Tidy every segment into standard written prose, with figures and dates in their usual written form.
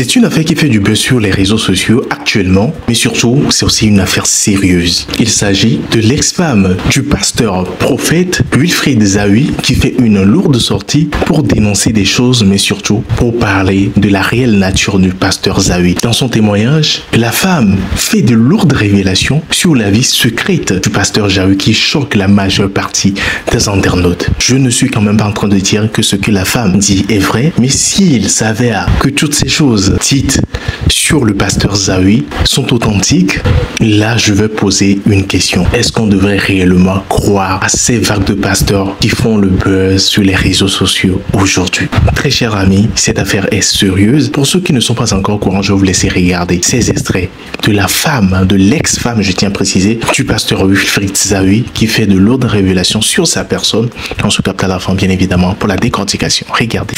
C'est une affaire qui fait du buzz sur les réseaux sociaux actuellement, mais surtout, c'est aussi une affaire sérieuse. Il s'agit de l'ex-femme du pasteur prophète Wilfried Zahui qui fait une lourde sortie pour dénoncer des choses, mais surtout pour parler de la réelle nature du pasteur Zahui. Dans son témoignage, la femme fait de lourdes révélations sur la vie secrète du pasteur Zahui qui choque la majeure partie des internautes. Je ne suis quand même pas en train de dire que ce que la femme dit est vrai, mais s'il s'avère que toutes ces choses dites sur le pasteur Zahui sont authentiques, là je veux poser une question. Est-ce qu'on devrait réellement croire à ces vagues de pasteurs qui font le buzz sur les réseaux sociaux aujourd'hui? Très chers amis, cette affaire est sérieuse. Pour ceux qui ne sont pas encore au courant, je vais vous laisser regarder ces extraits de la femme, de l'ex-femme, je tiens à préciser, du pasteur Wilfried Zahui qui fait de lourdes révélations sur sa personne. On se capte à la fin, bien évidemment, pour la décortication. Regardez.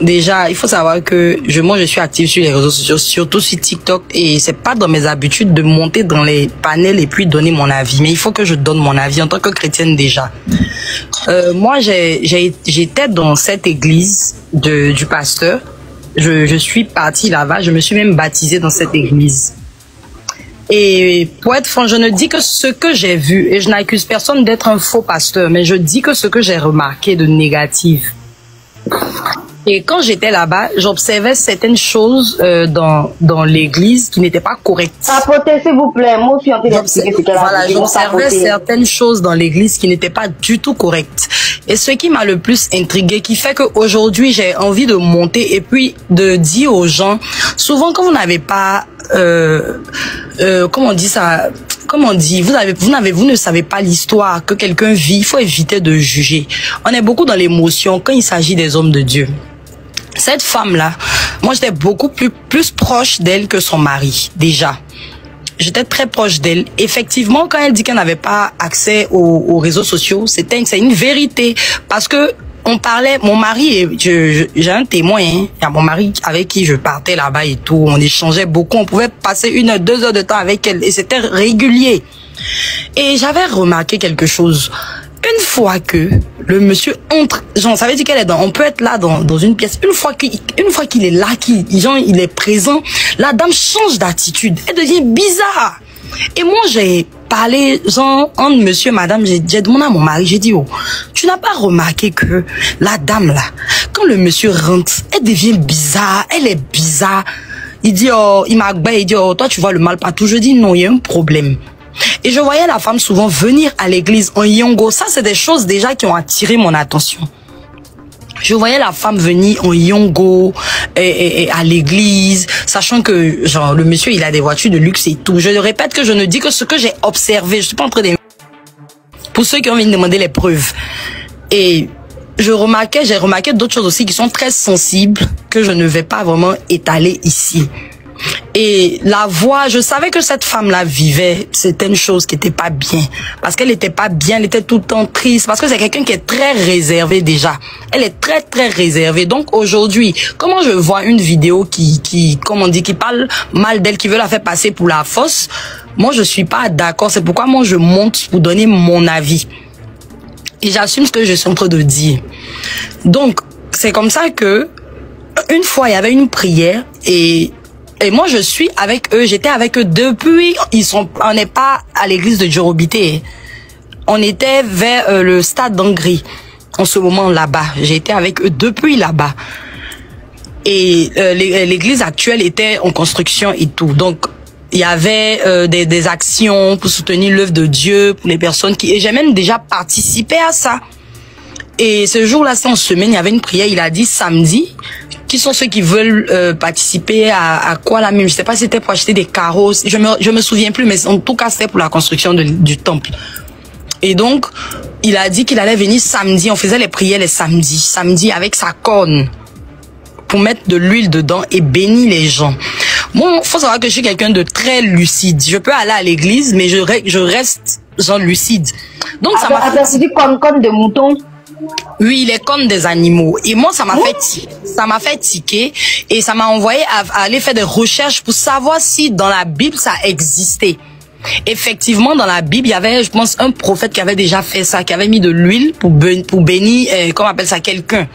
Déjà, il faut savoir que moi, je suis active sur les réseaux sociaux, surtout sur TikTok, et c'est pas dans mes habitudes de monter dans les panels et puis donner mon avis. Mais il faut que je donne mon avis en tant que chrétienne déjà. Moi, j'étais dans cette église du pasteur. Je suis partie là-bas. Je me suis même baptisée dans cette église. Et pour être franc, je ne dis que ce que j'ai vu, et je n'accuse personne d'être un faux pasteur, mais je dis que ce que j'ai remarqué de négatif. Et quand j'étais là-bas, j'observais certaines choses dans l'église qui n'étaient pas correctes. Apportez, s'il vous plaît. Moi aussi, voilà, j'observais certaines choses dans l'église qui n'étaient pas du tout correctes. Et ce qui m'a le plus intrigué, qui fait qu'aujourd'hui, j'ai envie de monter et puis de dire aux gens, souvent quand vous n'avez pas, comment on dit ça, comment on dit, vous ne savez pas l'histoire que quelqu'un vit, il faut éviter de juger. On est beaucoup dans l'émotion quand il s'agit des hommes de Dieu. Cette femme-là, moi j'étais beaucoup plus proche d'elle que son mari, déjà. J'étais très proche d'elle. Effectivement, quand elle dit qu'elle n'avait pas accès aux réseaux sociaux, c'est une vérité. Parce que on parlait, mon mari, j'ai un témoin, hein, il y a mon mari avec qui je partais là-bas et tout, on échangeait beaucoup, on pouvait passer 1 heure, 2 heures de temps avec elle et c'était régulier. Et j'avais remarqué quelque chose. Une fois que le monsieur entre, genre, ça veut dire qu'elle est on peut être là dans une pièce. Une fois qu'il est là, il est présent, la dame change d'attitude. Elle devient bizarre. Et moi, j'ai parlé, genre, entre monsieur, madame, j'ai demandé à mon mari, j'ai dit, oh, tu n'as pas remarqué que la dame là, quand le monsieur rentre, elle devient bizarre, elle est bizarre. Il dit, oh, il dit, oh, toi, tu vois le mal partout. Je dis, non, il y a un problème. Et je voyais la femme souvent venir à l'église en yongo. Ça, c'est des choses déjà qui ont attiré mon attention. Je voyais la femme venir en yongo et à l'église, sachant que genre le monsieur, il a des voitures de luxe et tout. Je le répète que je ne dis que ce que j'ai observé. Je suis pas en train de... Pour ceux qui ont envie de demander les preuves. Et j'ai remarqué d'autres choses aussi qui sont très sensibles que je ne vais pas vraiment étaler ici. Et la voix, je savais que cette femme-là vivait certaines choses qui n'étaient pas bien. Parce qu'elle n'était pas bien, elle était tout le temps triste. Parce que c'est quelqu'un qui est très réservé déjà. Elle est très, très réservée. Donc aujourd'hui, comment je vois une vidéo qui parle mal d'elle, qui veut la faire passer pour la fausse, moi je suis pas d'accord. C'est pourquoi moi je monte pour donner mon avis. Et j'assume ce que je suis en train de dire. Donc, c'est comme ça que, une fois, il y avait une prière et moi, je suis avec eux, j'étais avec eux depuis, on n'est pas à l'église de Djorobité. On était vers le stade d'Angri, en ce moment là-bas. J'ai été avec eux depuis là-bas. Et l'église actuelle était en construction et tout. Donc, il y avait des actions pour soutenir l'œuvre de Dieu, pour les personnes et j'ai même déjà participé à ça. Et ce jour-là, c'est en semaine, il y avait une prière, il a dit samedi, qui sont ceux qui veulent participer à quoi là même, je sais pas si c'était pour acheter des carreaux, je me souviens plus, mais en tout cas c'était pour la construction du temple. Et donc, il a dit qu'il allait venir samedi, on faisait les prières les samedis avec sa corne, pour mettre de l'huile dedans et bénir les gens. Bon, faut savoir que je suis quelqu'un de très lucide. Je peux aller à l'église, mais je reste genre lucide. Donc ça m'a fait... Tu dis comme de moutons? Oui, il est comme des animaux. Et moi, ça m'a fait tiquer et ça m'a envoyé à aller faire des recherches pour savoir si dans la Bible ça existait. Effectivement, dans la Bible, il y avait, je pense, un prophète qui avait déjà fait ça, qui avait mis de l'huile pour bénir, comment on appelle ça, quelqu'un.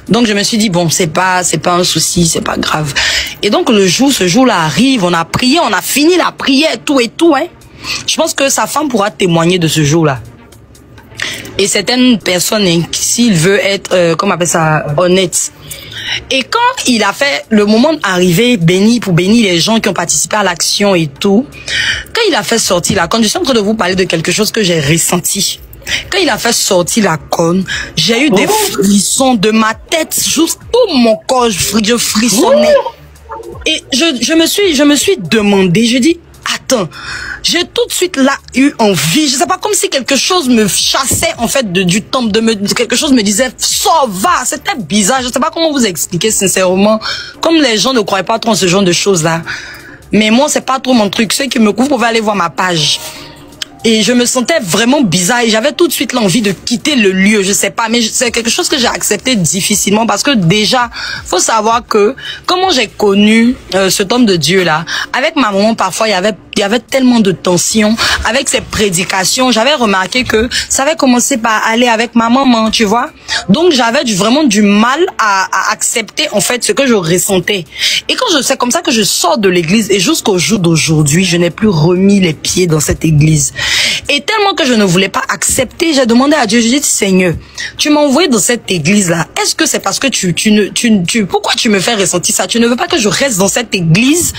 Donc, je me suis dit, bon, c'est pas un souci, c'est pas grave. Et donc, ce jour-là arrive, on a prié, on a fini la prière, tout et tout, hein. Je pense que sa femme pourra témoigner de ce jour-là. Et certaines personnes, hein, s'il veut être, comment on appelle ça, honnête. Et quand il a fait le moment arrivé pour bénir les gens qui ont participé à l'action et tout, quand il a fait sortir la conne, je suis en train de vous parler de quelque chose que j'ai ressenti. Quand il a fait sortir la conne, j'ai eu des frissons de ma tête jusqu'au mon corps, je frissonnais. Et je me suis demandé, je dis, attends, j'ai tout de suite là eu envie, je sais pas, comme si quelque chose me chassait en fait du temple, quelque chose me disait, sors, va, c'était bizarre, je sais pas comment vous expliquer sincèrement, comme les gens ne croient pas trop en ce genre de choses là, mais moi c'est pas trop mon truc, ceux qui me couvrent, vous pouvez aller voir ma page. Et je me sentais vraiment bizarre et j'avais tout de suite l'envie de quitter le lieu, je sais pas, mais c'est quelque chose que j'ai accepté difficilement parce que déjà, faut savoir que comment j'ai connu cet homme de Dieu là, avec ma maman parfois il y avait tellement de tension avec ses prédications, j'avais remarqué que ça avait commencé par aller avec ma maman, tu vois. Donc j'avais vraiment du mal à accepter en fait ce que je ressentais. Et quand c'est comme ça que je sors de l'église et jusqu'au jour d'aujourd'hui, je n'ai plus remis les pieds dans cette église. Et tellement que je ne voulais pas accepter, j'ai demandé à Dieu, je dis, Seigneur, tu m'as envoyé dans cette église-là. Est-ce que c'est parce que pourquoi tu me fais ressentir ça? Tu ne veux pas que je reste dans cette église?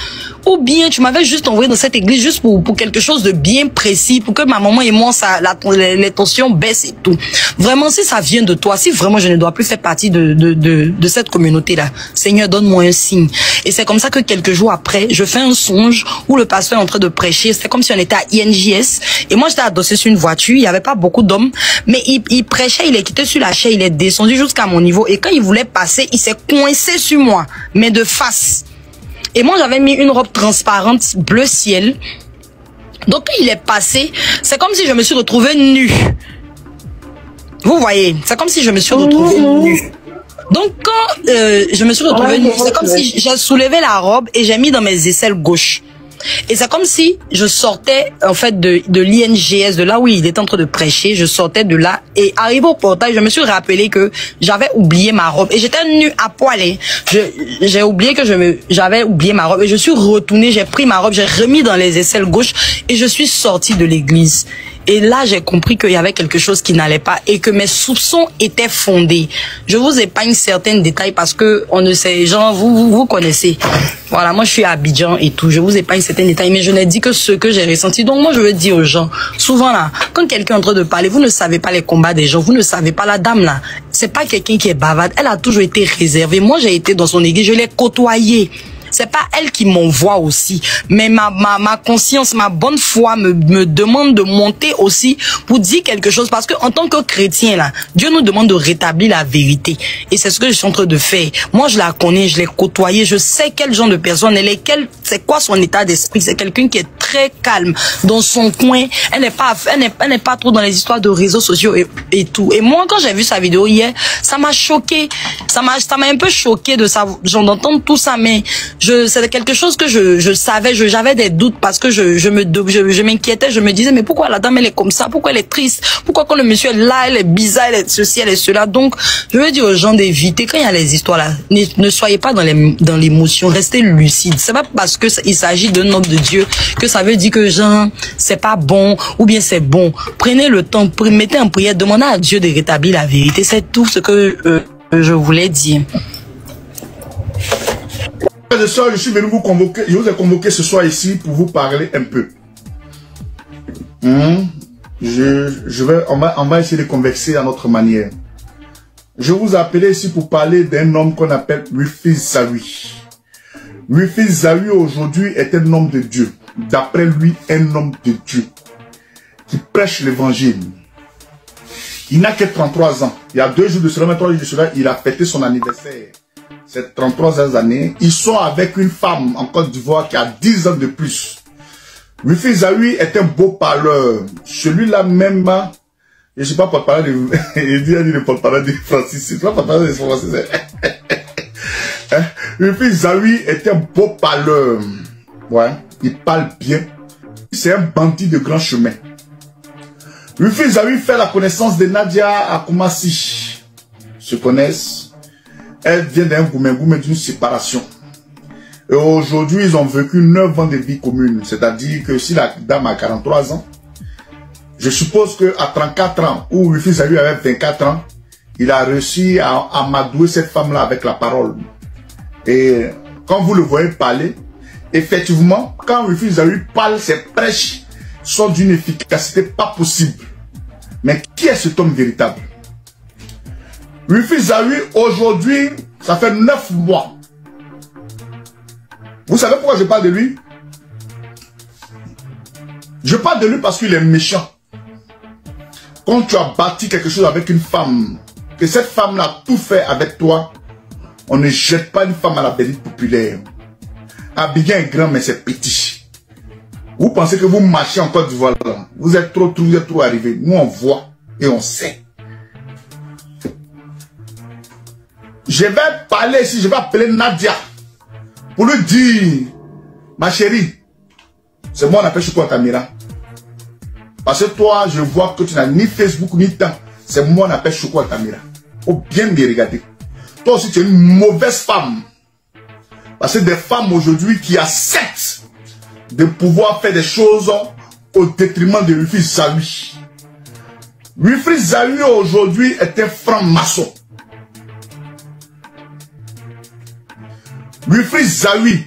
Ou bien tu m'avais juste envoyé dans cette église juste pour quelque chose de bien précis, pour que ma maman et moi, les tensions baissent et tout. Vraiment, si ça vient de toi, si vraiment je ne dois plus faire partie de cette communauté-là, Seigneur, donne-moi un signe. Et c'est comme ça que quelques jours après, je fais un songe où le pasteur est en train de prêcher. C'était comme si on était à INJS. Et moi, j'étais adossée sur une voiture. Il n'y avait pas beaucoup d'hommes. Mais il prêchait, il est quitté sur la chaise, il est descendu jusqu'à mon niveau. Et quand il voulait passer, il s'est coincé sur moi, mais de face. Et moi, j'avais mis une robe transparente bleu ciel. Donc, quand il est passé, c'est comme si je me suis retrouvée nue. Vous voyez, c'est comme si je me suis retrouvée nue. Donc, quand je me suis retrouvée nue, c'est comme si j'ai soulevé la robe et j'ai mis dans mes aisselles gauche. Et c'est comme si je sortais en fait de l'INJS, de là où il était en train de prêcher, je sortais de là et arrivé au portail, je me suis rappelé que j'avais oublié ma robe et j'étais nue à poil. J'ai oublié que j'avais oublié ma robe et je suis retournée, j'ai pris ma robe, j'ai remis dans les aisselles gauche et je suis sortie de l'église. Et là, j'ai compris qu'il y avait quelque chose qui n'allait pas et que mes soupçons étaient fondés. Je vous épargne certains détails parce que on ne sait, genre, vous connaissez. Voilà, moi, je suis à Abidjan et tout. Je vous épargne certains détails, mais je n'ai dit que ce que j'ai ressenti. Donc, moi, je veux dire aux gens, souvent là, quand quelqu'un est en train de parler, vous ne savez pas les combats des gens, vous ne savez pas la dame là. C'est pas quelqu'un qui est bavarde. Elle a toujours été réservée. Moi, j'ai été dans son église, je l'ai côtoyée. C'est pas elle qui m'envoie aussi, mais ma conscience, ma bonne foi me demande de monter aussi pour dire quelque chose, parce que en tant que chrétien là, Dieu nous demande de rétablir la vérité et c'est ce que je suis en train de faire. Moi je la connais, je l'ai côtoyée, je sais quel genre de personne elle est, c'est quoi son état d'esprit. C'est quelqu'un qui est très calme dans son coin, elle n'est pas trop dans les histoires de réseaux sociaux et tout. Et moi quand j'ai vu sa vidéo hier, ça m'a choqué, ça m'a un peu choqué de ça, d'entendre tout ça, mais c'est quelque chose que je savais, j'avais des doutes parce que je m'inquiétais, je me disais mais pourquoi la dame elle est comme ça, pourquoi elle est triste, pourquoi quand le monsieur est là, elle est bizarre, elle est ceci, elle est cela. Donc je veux dire aux gens d'éviter quand il y a les histoires là, ne soyez pas dans l'émotion, restez lucide. C'est pas parce que il s'agit d'un homme de Dieu que ça veut dire que genre c'est pas bon ou bien c'est bon. Prenez le temps, mettez en prière, demandez à Dieu de rétablir la vérité. C'est tout ce que je voulais dire. Ce soir, je suis venu vous convoquer, je vous ai convoqué ce soir ici pour vous parler un peu. On va essayer de converser à notre manière. Je vous ai appelé ici pour parler d'un homme qu'on appelle Wilfried Zawi. Wilfried Zawi aujourd'hui est un homme de Dieu. D'après lui, un homme de Dieu qui prêche l'évangile. Il n'a que 33 ans. Il y a 2 jours de cela, même 3 jours de cela, il a fêté son anniversaire. C'est 33 années. Ils sont avec une femme en Côte d'Ivoire qui a 10 ans de plus. Wilfried Zawi est un beau parleur. Celui-là même, je ne suis pas porte-parole de... Il dit le porte-parole de Francis. Je ne suis pas porte-parole de Francis. Wilfried Zawi est un beau parleur. Ouais, il parle bien. c'est un bandit de grand chemin. Wifi Zawi fait la connaissance de Nadia Akumassi. Se connaissent. Elle vient d'un goumé d'une séparation. Et aujourd'hui, ils ont vécu 9 ans de vie commune. C'est-à-dire que si la dame a 43 ans, je suppose qu'à 34 ans, où Wifi Zawi avait 24 ans, il a réussi à amadouer cette femme-là avec la parole. Et quand vous le voyez parler, effectivement, quand Wifi Zawi parle, ses prêches sont d'une efficacité pas possible. Mais qui est cet homme véritable? Wifi Zawi, aujourd'hui, ça fait 9 mois. Vous savez pourquoi je parle de lui? Je parle de lui parce qu'il est méchant. Quand tu as bâti quelque chose avec une femme, que cette femme-là a tout fait avec toi, on ne jette pas une femme à la bénite populaire. Abidjan est grand, mais c'est petit. Vous pensez que vous marchez en Côte d'Ivoire là? Vous êtes trop arrivés. Nous, on voit et on sait. Je vais parler ici, je vais appeler Nadia pour lui dire, ma chérie, c'est moi on appelle Choukou Altamira. Parce que toi, je vois que tu n'as ni Facebook ni temps. C'est moi on appelle Choukou Altamira. Faut bien me regarder. Toi aussi, tu es une mauvaise femme. Parce que des femmes aujourd'hui qui acceptent de pouvoir faire des choses au détriment de Wifi Zawi. Wifi Zawi aujourd'hui est un franc-maçon. Wifi Zawi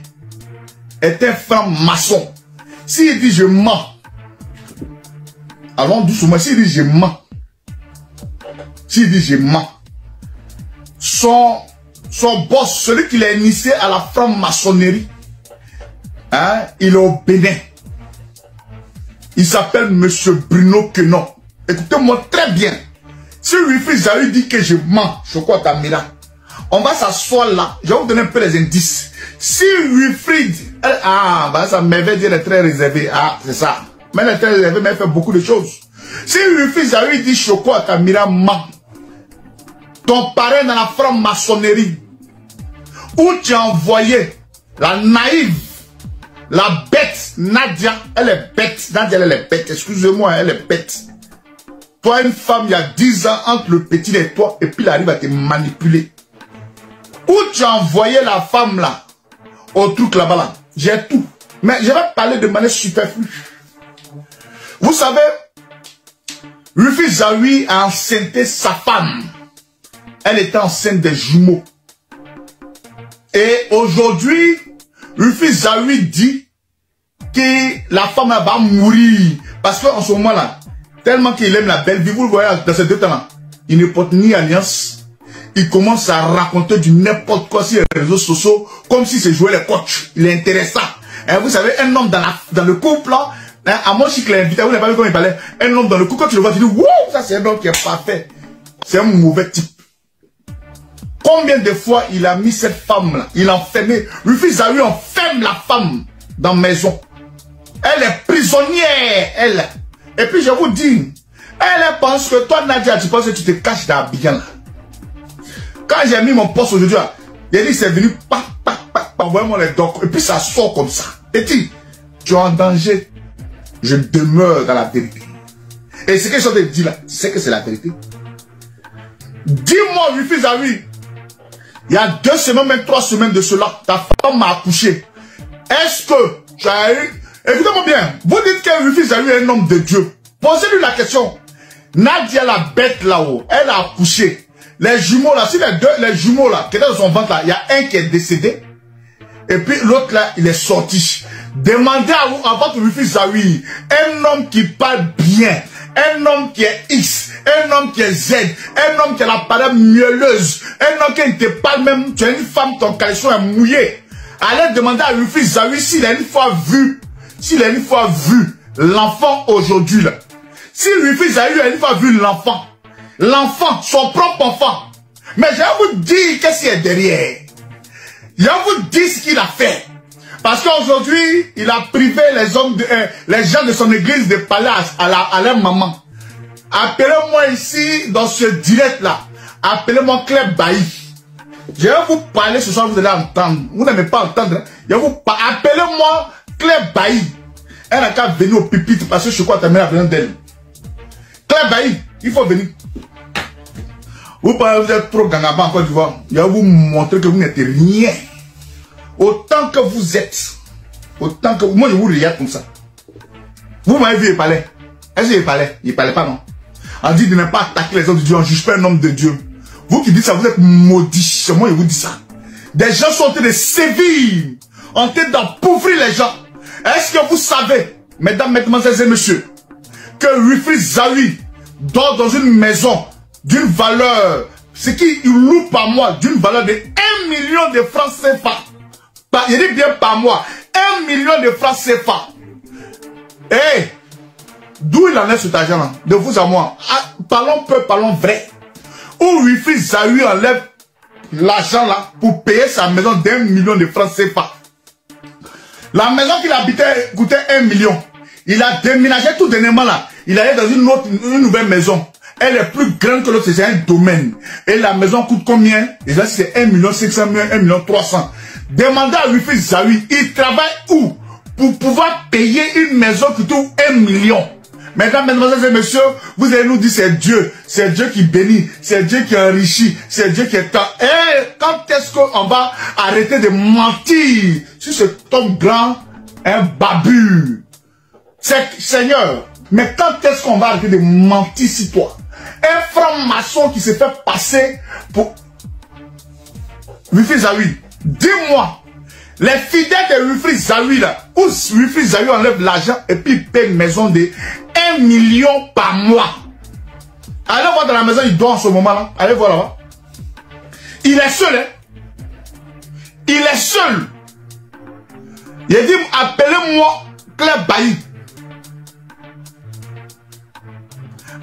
est un franc-maçon. S'il dit je mens, allons doucement, s'il dit je mens, s'il dit je mens, son boss, celui qui l'a initié à la franc-maçonnerie, hein, il est au Bénin. Il s'appelle Monsieur Bruno Quenon. Écoutez-moi très bien. Si Wifi Zawi dit que je mens, Choukou Altamira, on va s'asseoir là. Je vais vous donner un peu les indices. Si Wifi, ça m'avait dit elle est très réservée. Ah, c'est ça. Mais elle est très réservée, mais elle fait beaucoup de choses. Si Wifi Zawi dit Choukou Altamira ment, ton parrain dans la franc-maçonnerie, où tu as envoyé la naïve, la bête, Nadia, elle est bête. Nadia, elle est bête. Excusez-moi, elle est bête. Toi, une femme, il y a 10 ans entre le petit et toi, et puis il arrive à te manipuler. Où tu as envoyé la femme là, au truc là-bas là, j'ai tout. Mais je vais parler de manière superflue. Vous savez, Wifi Zawi a enceinté sa femme. Elle était enceinte des jumeaux. Et aujourd'hui, Wifi Zawi dit que la femme là va mourir. Parce qu'en ce moment là, tellement qu'il aime la belle vie, vous le voyez dans ces 2 temps là, il ne porte ni alliance. Il commence à raconter du n'importe quoi sur les réseaux sociaux, comme si c'est jouer les coachs. Il est intéressant. Et vous savez, un homme dans le couple, là, hein, à mon chic l'a invité, vous n'avez pas vu comment il parlait. Un homme dans le couple, quand tu le vois, tu dis, wow, ça c'est un homme qui est parfait. C'est un mauvais type. Combien de fois il a mis cette femme-là, il a enfermé. Wifi Zawi enferme la femme dans la maison. Elle est prisonnière, elle. Et puis je vous dis, elle pense que toi, Nadia, tu penses que tu te caches dans Abidjan là. Quand j'ai mis mon poste aujourd'hui, il a dit c'est venu, envoyez-moi les docs, et puis ça sort comme ça. Et tu es en danger. Je demeure dans la vérité. Et ce que je te dis là, c'est que c'est la vérité. Dis-moi, Wifi Zawi, il y a 2 semaines, même 3 semaines de cela, ta femme m'a accouché. Est-ce que tu as eu... Écoutez-moi bien, vous dites que Wifi Zawi est un homme de Dieu. Posez-lui la question. Nadia, la bête là-haut, elle a accouché. Les jumeaux là, si les jumeaux là, qui étaient dans son ventre là, il y a un qui est décédé. Et puis l'autre là, il est sorti. Demandez à votre Wifi Zawi, un homme qui parle bien, un homme qui est X, un homme qui est Z, un homme qui a la parole mielleuse, un homme qui ne te parle même, tu es une femme, ton caleçon est mouillé. Allez demander à Wifi Zawi s'il a une fois vu l'enfant aujourd'hui là. Si Wifi Zawi a une fois vu l'enfant, son propre enfant. Mais je vais vous dire qu'est-ce qu'il y a derrière. Je vais vous dire ce qu'il a fait. Parce qu'aujourd'hui, il a privé les gens de son église de parler à leur maman. Appelez-moi ici, dans ce direct-là. Appelez-moi Claire Bailly. Je vais vous parler ce soir, vous allez entendre. Vous n'aimez pas entendre. Je vais vous parler. Appelez-moi Claire Bailly. Elle n'a qu'à venir au pupitre parce que je crois que ta mère a besoin d'elle. Claire Bailly, il faut venir. Vous parlez, vous êtes trop gangaba en Côte d'Ivoire. Je vais vous montrer que vous n'êtes rien. Autant que vous êtes. Autant que moi je vous regarde comme ça. Vous m'avez vu, il parlait. Est-ce qu'il parlait? Il parlait pas, non? On dit de ne pas attaquer les hommes de Dieu, on ne juge pas un homme de Dieu. Vous qui dites ça, vous êtes maudits. Moi, je vous dis ça. Des gens sont en train de sévir, en train d'appauvrir les gens. Est-ce que vous savez, mesdames, mesdemoiselles et messieurs, que Wilfried Zawi dort dans une maison d'une valeur, ce qu'il loue par mois, d'une valeur de 1 million de francs CFA. Il dit bien par mois, 1 million de francs CFA. Eh, d'où il en est cet argent-là? De vous à moi. Ah, parlons peu, parlons vrai. Où Wilfried Zawi enlève l'argent là pour payer sa maison d'1 million de francs CFA. La maison qu'il habitait coûtait 1 million. Il a déménagé tout dernièrement là. Il allait dans une nouvelle maison. Elle est plus grande que l'autre, c'est un domaine. Et la maison coûte combien? Et là c'est 1 500 000, 1 300 000. Demandez à Wilfried Zawi, il travaille où? Pour pouvoir payer une maison qui coûte 1 million. Mesdames, mesdemoiselles et messieurs, vous allez nous dire c'est Dieu qui bénit, c'est Dieu qui enrichit, c'est Dieu qui est temps. Et quand est-ce qu'on va arrêter de mentir sur cet homme grand, un babu? Seigneur, mais quand est-ce qu'on va arrêter de mentir sur toi? Un franc-maçon qui s'est fait passer pour Wilfried Zawi, dis-moi, les fidèles de Wilfried Zawi là, où Wilfried Zawi enlève l'argent et puis il paye une maison de 1 million par mois. Allez voir dans la maison, il dort en ce moment là. Allez voir là-bas. Il est seul, hein. Il est seul. Il a dit, appelez-moi Claire Bailly.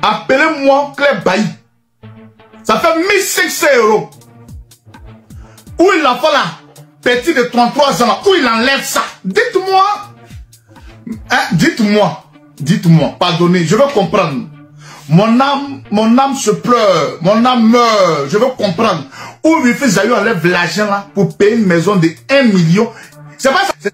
Appelez-moi Claire Bailly. Ça fait 1500 €. Où il a fait là? Petit de 33 ans là, où il enlève ça? Dites-moi. Hein, dites-moi, pardonnez, je veux comprendre. Mon âme se pleure, mon âme meurt, je veux comprendre. Où Wilfried Zawi enlève l'argent là pour payer une maison de 1 million. C'est pas ça.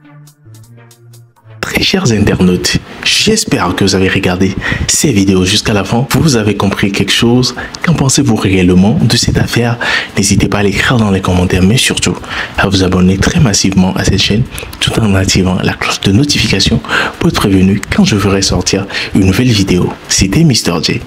Très chers internautes, j'espère que vous avez regardé ces vidéos jusqu'à la fin. Vous avez compris quelque chose. Qu'en pensez-vous réellement de cette affaire? N'hésitez pas à l'écrire dans les commentaires, mais surtout à vous abonner très massivement à cette chaîne tout en activant la cloche de notification pour être prévenu quand je ferai sortir une nouvelle vidéo. C'était Mr J.